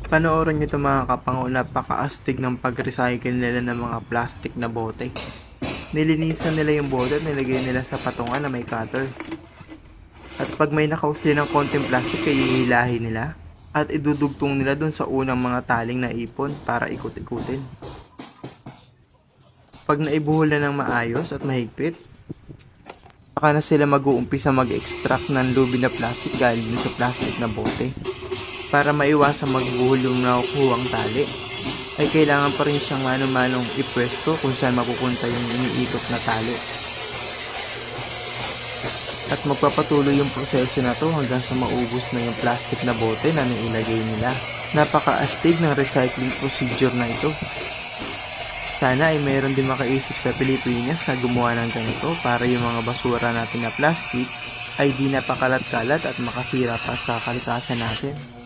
Panoorin nyo ito mga kapango, napaka-astig ng pag-recycle nila ng mga plastic na bote. Nilinisan nila yung bote at nilagay nila sa patungan na may cutter. At pag may nakausli ng konting plastic ay hihilahin nila at idudugtong nila dun sa unang mga taling na ipon para ikot-ikutin. Pag naibuhol na ng maayos at mahigpit, saka na sila mag-uumpisa mag-extract ng lubi na plastic galing sa plastic na bote. Para maiwasang magbuhol yung nakukuhang tali, ay kailangan pa rin siyang mano-manong ipwesto kung saan mapupunta yung iniikot na tali. At magpapatuloy yung proseso na to hanggang sa maubos na yung plastic na bote na nailagay nila. Napaka-astig ng recycling procedure na ito. Sana ay mayroon din makaisip sa Pilipinas na gumawa ng ganito para yung mga basura natin na plastic ay di napakalat-kalat at makasira pa sa kalikasan natin.